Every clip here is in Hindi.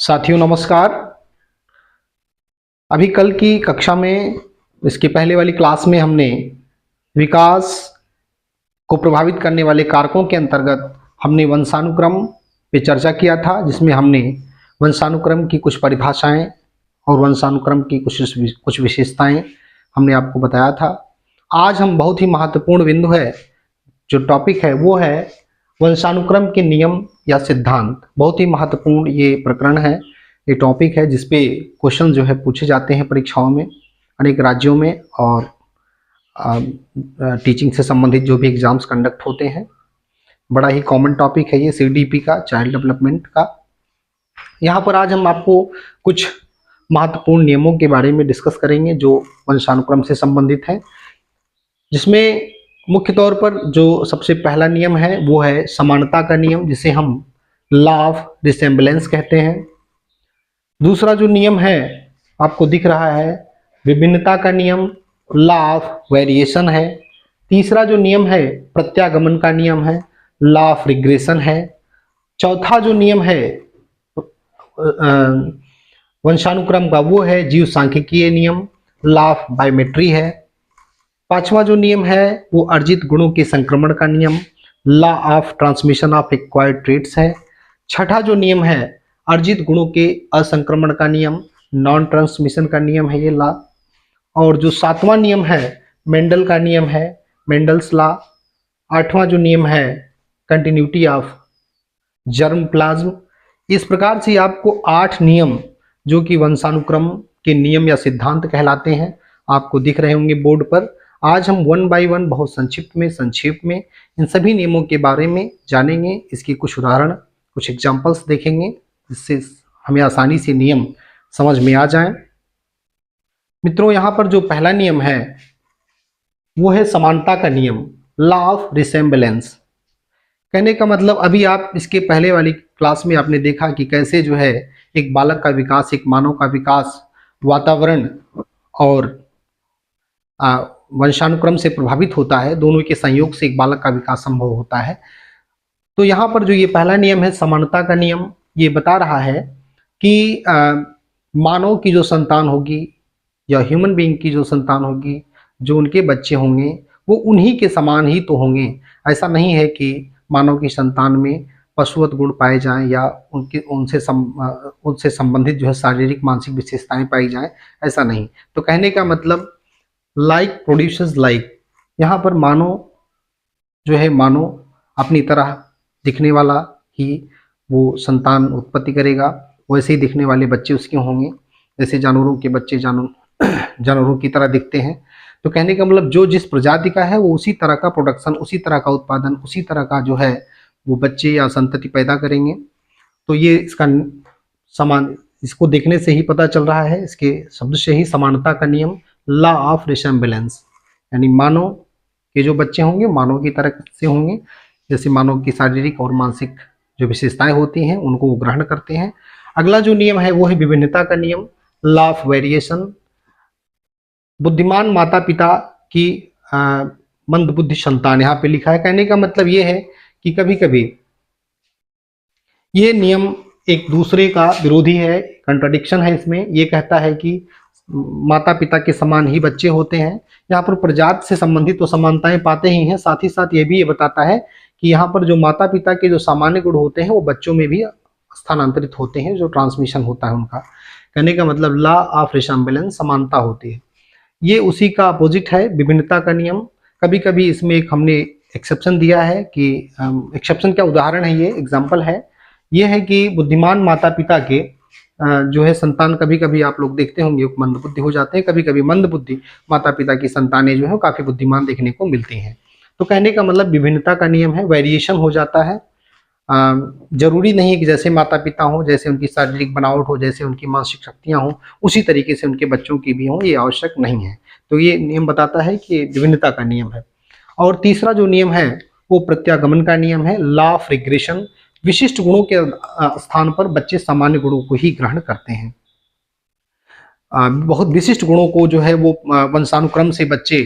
साथियों नमस्कार। अभी कल की कक्षा में इसके पहले वाली क्लास में हमने विकास को प्रभावित करने वाले कारकों के अंतर्गत हमने वंशानुक्रम पे चर्चा किया था, जिसमें हमने वंशानुक्रम की कुछ परिभाषाएं और वंशानुक्रम की कुछ विशेषताएं हमने आपको बताया था। आज हम बहुत ही महत्वपूर्ण बिंदु है, जो टॉपिक है वो है वंशानुक्रम के नियम या सिद्धांत। बहुत ही महत्वपूर्ण ये प्रकरण है, ये टॉपिक है जिसपे क्वेश्चन जो है पूछे जाते हैं परीक्षाओं में, अनेक राज्यों में, और टीचिंग से संबंधित जो भी एग्जाम्स कंडक्ट होते हैं। बड़ा ही कॉमन टॉपिक है ये CDP का, चाइल्ड डेवलपमेंट का। यहाँ पर आज हम आपको कुछ महत्वपूर्ण नियमों के बारे में डिस्कस करेंगे जो वंशानुक्रम से संबंधित हैं, जिसमें मुख्य तौर पर जो सबसे पहला नियम है वो है समानता का नियम, जिसे हम लॉ ऑफ रिसेम्बलेंस कहते हैं। दूसरा जो नियम है आपको दिख रहा है विभिन्नता का नियम, लॉ ऑफ वेरिएशन है। तीसरा जो नियम है प्रत्यागमन का नियम है, लॉ ऑफ रिग्रेशन है। चौथा जो नियम है वंशानुक्रम का वो है जीव सांख्यिकीय नियम, लॉ ऑफ बायोमेट्री है। पांचवा जो नियम है वो अर्जित गुणों के संक्रमण का नियम, law of transmission of acquired traits है। छठा जो नियम है अर्जित गुणों के असंक्रमण का नियम, नॉन ट्रांसमिशन का नियम है ये लॉ। और जो सातवां नियम है मेंडल का नियम है, मेंडल्स लॉ। आठवां जो नियम है कंटिन्यूटी ऑफ जर्म प्लाज्म। इस प्रकार से आपको 8 नियम जो कि वंशानुक्रम के नियम या सिद्धांत कहलाते हैं आपको दिख रहे होंगे बोर्ड पर। आज हम 1 बाय 1 बहुत संक्षेप में इन सभी नियमों के बारे में जानेंगे। इसके कुछ उदाहरण, कुछ एग्जाम्पल्स देखेंगे, जिससे हमें आसानी से नियम समझ में आ जाएं। मित्रों, यहाँ पर जो पहला नियम है वो है समानता का नियम, लॉ ऑफ रिसेम्बलेंस। कहने का मतलब, अभी आप इसके पहले वाली क्लास में आपने देखा कि कैसे जो है एक बालक का विकास, एक मानव का विकास वातावरण और वंशानुक्रम से प्रभावित होता है। दोनों के संयोग से एक बालक का विकास संभव होता है। तो यहाँ पर जो ये पहला नियम है समानता का नियम, ये बता रहा है कि मानव की जो संतान होगी या ह्यूमन बीइंग की जो संतान होगी, जो उनके बच्चे होंगे वो उन्हीं के समान ही तो होंगे। ऐसा नहीं है कि मानव की संतान में पशुवत गुण पाए जाएं या उनसे संबंधित जो है शारीरिक मानसिक विशेषताएं पाई जाएं, ऐसा नहीं। तो कहने का मतलब लाइक प्रोड्यूसेस लाइक, यहाँ पर मानव जो है मानव अपनी तरह दिखने वाला ही वो संतान उत्पत्ति करेगा, वैसे ही दिखने वाले बच्चे उसके होंगे। जैसे जानवरों के बच्चे जानवरों की तरह दिखते हैं। तो कहने का मतलब जो जिस प्रजाति का है वो उसी तरह का प्रोडक्शन, उसी तरह का उत्पादन, उसी तरह का जो है वो बच्चे या संतति पैदा करेंगे। तो ये इसको देखने से ही पता चल रहा है, इसके शब्द से ही, समानता का नियम, लॉ ऑफ रिसेम्बलेंस, यानी मानव के जो बच्चे होंगे मानव की तरह से होंगे, जैसे मानव की शारीरिक और मानसिक जो विशेषताएं होती हैं उनको वो ग्रहण करते हैं। अगला जो नियम है वो है विभिन्नता का नियम, लॉ ऑफ वेरिएशन। बुद्धिमान माता पिता की मंद बुद्धि संतान, यहाँ पे लिखा है। कहने का मतलब ये है कि कभी कभी ये नियम एक दूसरे का विरोधी है, कंट्राडिक्शन है इसमें। ये कहता है कि माता पिता के समान ही बच्चे होते हैं। यहाँ पर प्रजाति से संबंधित तो समानताएं पाते ही हैं, साथ ही साथ ये बताता है कि यहाँ पर जो माता पिता के जो सामान्य गुण होते हैं वो बच्चों में भी स्थानांतरित होते हैं, जो ट्रांसमिशन होता है उनका। कहने का मतलब लॉ ऑफ रिसेम्बलेंस, समानता होती है। ये उसी का अपोजिट है विभिन्नता का नियम। कभी कभी इसमें एक हमने एक्सेप्शन दिया है कि एक्सेप्शन क्या उदाहरण है, ये एग्जाम्पल है। ये है कि बुद्धिमान माता पिता के जो है संतान, कभी कभी आप लोग देखते होंगे मंद बुद्धि हो जाते हैं। कभी कभी मंद बुद्धि माता पिता की संतानें जो है काफी बुद्धिमान देखने को मिलती हैं। तो कहने का मतलब विभिन्नता का नियम है, वेरिएशन हो जाता है। जरूरी नहीं है कि जैसे माता पिता हो, जैसे उनकी शारीरिक बनावट हो, जैसे उनकी मानसिक शक्तियां हों, उसी तरीके से उनके बच्चों की भी हों, ये आवश्यक नहीं है। तो ये नियम बताता है कि विभिन्नता का नियम है। और तीसरा जो नियम है वो प्रत्यागमन का नियम है, लॉ ऑफ रिग्रेशन। विशिष्ट गुणों के स्थान पर बच्चे सामान्य गुणों को ही ग्रहण करते हैं। बहुत विशिष्ट गुणों को जो है वो वंशानुक्रम से बच्चे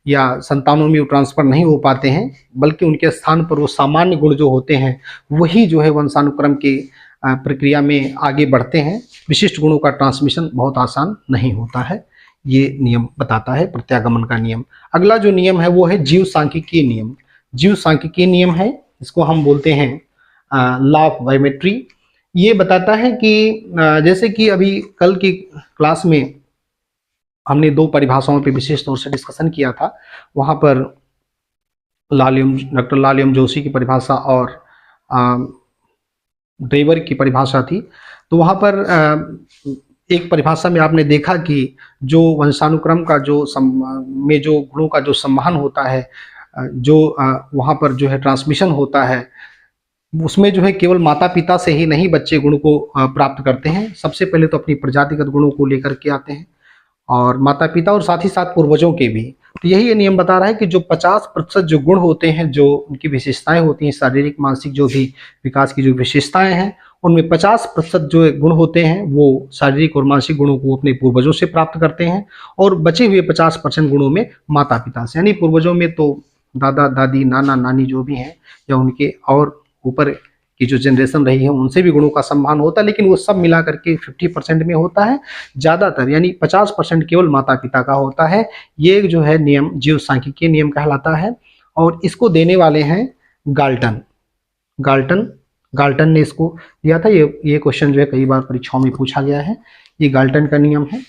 या संतानों में ट्रांसफर नहीं हो पाते हैं, बल्कि उनके स्थान पर वो सामान्य गुण जो होते हैं वही जो है वंशानुक्रम के प्रक्रिया में आगे बढ़ते हैं, विशिष्ट गुणों का ट्रांसमिशन बहुत आसान नहीं होता है। ये नियम बताता है प्रत्यागमन का नियम। अगला जो नियम है वो है जीव सांख्यिकीय नियम। जीव सांख्यिकीय नियम है, इसको हम बोलते हैं लॉ ऑफ बायोमेट्री। ये बताता है कि जैसे कि अभी कल की क्लास में हमने दो परिभाषाओं पर विशेष तौर से डिस्कशन किया था। वहाँ पर डॉक्टर लालियम जोशी की परिभाषा और ड्रेवर की परिभाषा थी। तो वहाँ पर एक परिभाषा में आपने देखा कि जो वंशानुक्रम का जो में जो गुणों का जो संवहन होता है, जो वहाँ पर जो है ट्रांसमिशन होता है, उसमें जो है केवल माता पिता से ही नहीं बच्चे गुण को प्राप्त करते हैं। सबसे पहले तो अपनी प्रजातिगत गुणों को लेकर के आते हैं, और माता पिता और साथ ही साथ पूर्वजों के भी। तो यही ये नियम बता रहा है कि जो 50% जो गुण होते हैं, जो उनकी विशेषताएं होती हैं, शारीरिक मानसिक जो भी विकास की जो विशेषताएं हैं, उनमें 50% जो गुण होते हैं वो शारीरिक और मानसिक गुणों को अपने पूर्वजों से प्राप्त करते हैं, और बचे हुए 50% गुणों में माता पिता से, यानी पूर्वजों में तो दादा दादी नाना नानी जो भी हैं या उनके और ऊपर की जो जनरेशन रही है उनसे भी गुणों का सम्मान होता है, लेकिन वो सब मिला करके 50% में होता है। ज़्यादातर यानी 50% केवल माता पिता का होता है। ये जो है नियम जीव सांख्यिकीय नियम कहलाता है, और इसको देने वाले हैं गाल्टन। गाल्टन ने इसको दिया था। ये क्वेश्चन जो है कई बार परीक्षाओं में पूछा गया है। ये गाल्टन का नियम है।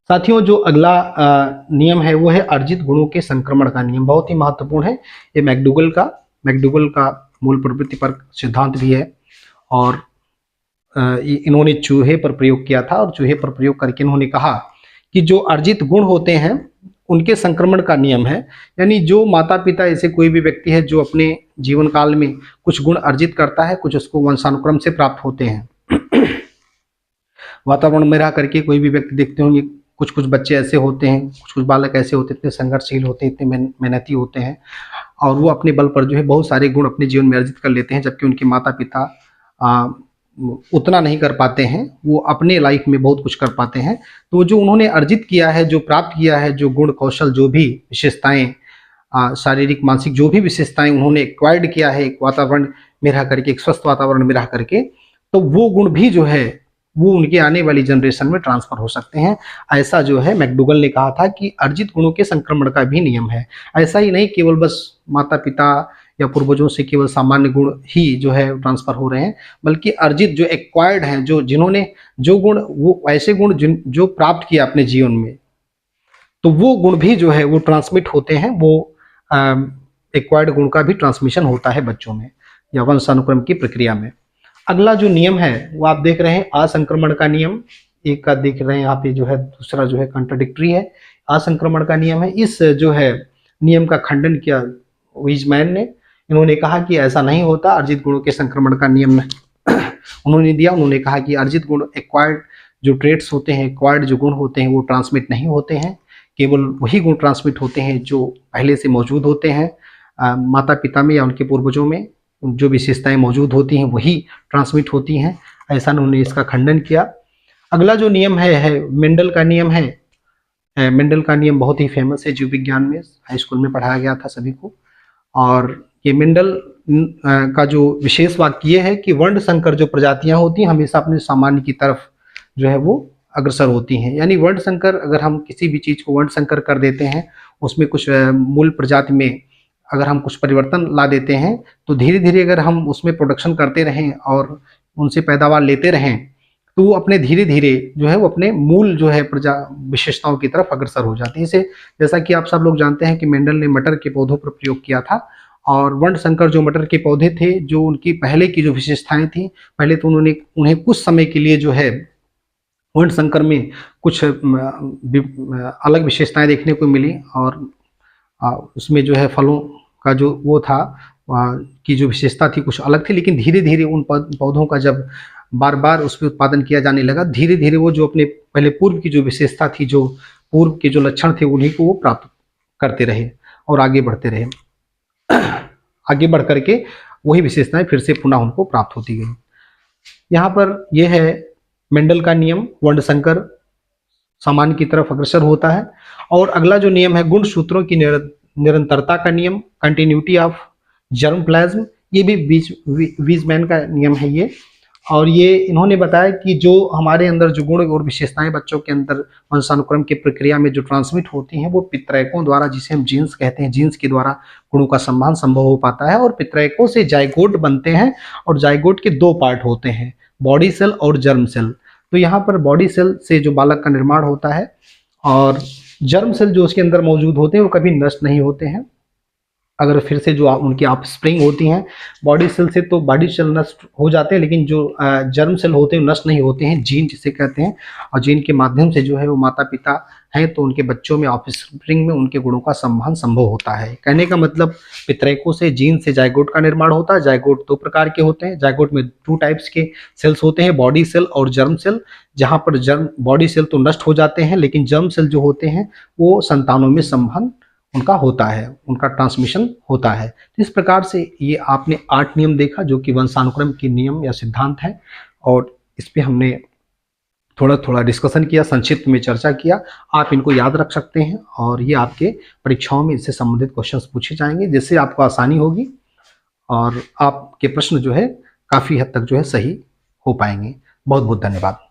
साथियों, जो अगला नियम है वो है अर्जित गुणों के संक्रमण का नियम। बहुत ही महत्वपूर्ण है। ये मैकडूगल का मूल प्रवृत्ति पर सिद्धांत भी है, और इन्होंने चूहे पर प्रयोग किया था, और चूहे पर प्रयोग करके इन्होंने कहा कि जो अर्जित गुण होते हैं उनके संक्रमण का नियम है। यानी जो माता पिता ऐसे कोई भी व्यक्ति है जो अपने जीवन काल में कुछ गुण अर्जित करता है, कुछ उसको वंशानुक्रम से प्राप्त होते हैं। वातावरण में रह करके कोई भी व्यक्ति देखते होंगे, कुछ बच्चे ऐसे होते हैं, कुछ बालक ऐसे होते हैं, इतने संघर्षशील होते हैं, इतने मेहनती होते हैं, और वो अपने बल पर जो है बहुत सारे गुण अपने जीवन में अर्जित कर लेते हैं, जबकि उनके माता पिता उतना नहीं कर पाते हैं। वो अपने लाइफ में बहुत कुछ कर पाते हैं। तो जो उन्होंने अर्जित किया है, जो प्राप्त किया है, जो गुण कौशल, जो भी विशेषताएं, शारीरिक मानसिक जो भी विशेषताएं उन्होंने एक्वायर्ड किया है एक वातावरण में रह करके, एक स्वस्थ वातावरण में रह करके, तो वो गुण भी जो है वो उनके आने वाली जनरेशन में ट्रांसफर हो सकते हैं। ऐसा जो है मैकडूगल ने कहा था कि अर्जित गुणों के संक्रमण का भी नियम है। ऐसा ही नहीं केवल बस माता पिता या पूर्वजों से केवल सामान्य गुण ही जो है ट्रांसफर हो रहे हैं, बल्कि अर्जित जो एक्वायर्ड हैं, जो जिन्होंने जो गुण, वो ऐसे गुण जो प्राप्त किया अपने जीवन में, तो वो गुण भी जो है वो ट्रांसमिट होते हैं। वो एक्वायर्ड गुण का भी ट्रांसमिशन होता है बच्चों में या वंशानुक्रम की प्रक्रिया में। अगला जो नियम है वो आप देख रहे हैं असंक्रमण का नियम। एक का देख रहे हैं यहाँ पे जो है, दूसरा जो है कंट्राडिक्टरी है। असंक्रमण का नियम है। इस जो है नियम का खंडन किया वीजमैन ने। इन्होंने कहा कि ऐसा नहीं होता, अर्जित गुणों के संक्रमण का नियम उन्होंने दिया। उन्होंने कहा कि अर्जित गुण, एक्वायर्ड जो ट्रेट्स होते हैं, एक्वायर्ड जो गुण होते हैं वो ट्रांसमिट नहीं होते हैं। केवल वही गुण ट्रांसमिट होते हैं जो पहले से मौजूद होते हैं माता पिता में या उनके पूर्वजों में। जो विशेषताएं मौजूद होती हैं वही ट्रांसमिट होती हैं। ऐसा उन्होंने इसका खंडन किया। अगला जो नियम है मेंडल का नियम है। मेंडल का नियम बहुत ही फेमस है, जीव विज्ञान में हाई स्कूल में पढ़ाया गया था सभी को। और ये मेंडल का जो विशेष वाक्य ये है कि वर्ण संकर जो प्रजातियां होती हैं हमेशा अपने सामान्य की तरफ जो है वो अग्रसर होती हैं। यानी वर्ण संकर, अगर हम किसी भी चीज़ को वर्ण संकर कर देते हैं, उसमें कुछ मूल प्रजाति में अगर हम कुछ परिवर्तन ला देते हैं, तो धीरे धीरे अगर हम उसमें प्रोडक्शन करते रहें और उनसे पैदावार लेते रहें, तो वो अपने धीरे धीरे जो है वो अपने मूल जो है प्रजा विशेषताओं की तरफ अग्रसर हो जाती है। इसे जैसा कि आप सब लोग जानते हैं कि मेंडल ने मटर के पौधों पर प्रयोग किया था, और वर्ण संकर जो मटर के पौधे थे, जो उनकी पहले की जो विशेषताएं थी, पहले तो उन्हें कुछ समय के लिए जो है वर्ण संकर में कुछ अलग विशेषताएं देखने को मिली, और उसमें जो है फलों का जो वो था की जो विशेषता थी कुछ अलग थी। लेकिन धीरे धीरे उन पौधों का जब बार बार उस पर उत्पादन किया जाने लगा, धीरे धीरे वो जो अपने पहले पूर्व की जो विशेषता थी, जो पूर्व के जो लक्षण थे, उन्हीं को वो प्राप्त करते रहे और आगे बढ़ते रहे। आगे बढ़ करके वही विशेषताएं फिर से पुनः उनको प्राप्त होती गई। यहाँ पर यह है मेंडल का नियम, वर्ण संकर सामान्य की तरफ अग्रसर होता है। और अगला जो नियम है गुण सूत्रों की निरंतरता का नियम, कंटिन्यूटी ऑफ जर्म प्लाज्म, ये भी वीजमैन का नियम है ये। और ये इन्होंने बताया कि जो हमारे अंदर जो गुण और विशेषताएं बच्चों के अंदर वंशानुक्रम की प्रक्रिया में जो ट्रांसमिट होती हैं वो पितृकों द्वारा, जिसे हम जीन्स कहते हैं, जीन्स के द्वारा गुणों का संवहन संभव हो पाता है। और पितृकों से जाइगोट बनते हैं और जाइगोट के दो पार्ट होते हैं, बॉडी सेल और जर्म सेल। तो यहाँ पर बॉडी सेल से जो बालक का निर्माण होता है और जर्म सेल जो उसके अंदर मौजूद होते हैं वो कभी नष्ट नहीं होते हैं। अगर फिर से जो उनकी ऑफस्प्रिंग होती हैं बॉडी सेल से, तो बॉडी सेल नष्ट हो जाते हैं, लेकिन जो जर्म सेल होते हैं नष्ट नहीं होते हैं, जीन जिसे कहते हैं। और जीन के माध्यम से जो है वो माता पिता हैं तो उनके बच्चों में ऑफस्प्रिंग में उनके गुणों का संवहन संभव होता है। कहने का मतलब पितृकों से जीन से जाइगोट का निर्माण होता है। जाइगोट दो प्रकार के होते हैं, जाइगोट में 2 टाइप्स के सेल्स होते हैं, बॉडी सेल और जर्म सेल। जहाँ पर जर्म बॉडी सेल तो नष्ट हो जाते हैं, लेकिन जर्म सेल जो होते हैं वो संतानों में संवहन उनका होता है, उनका ट्रांसमिशन होता है। तो इस प्रकार से ये आपने 8 नियम देखा जो कि वंशानुक्रम के नियम या सिद्धांत हैं, और इस पे हमने थोड़ा थोड़ा डिस्कशन किया, संक्षिप्त में चर्चा किया। आप इनको याद रख सकते हैं और ये आपके परीक्षाओं में इससे संबंधित क्वेश्चंस पूछे जाएंगे, जिससे आपको आसानी होगी और आपके प्रश्न जो है काफ़ी हद तक जो है सही हो पाएंगे। बहुत बहुत धन्यवाद।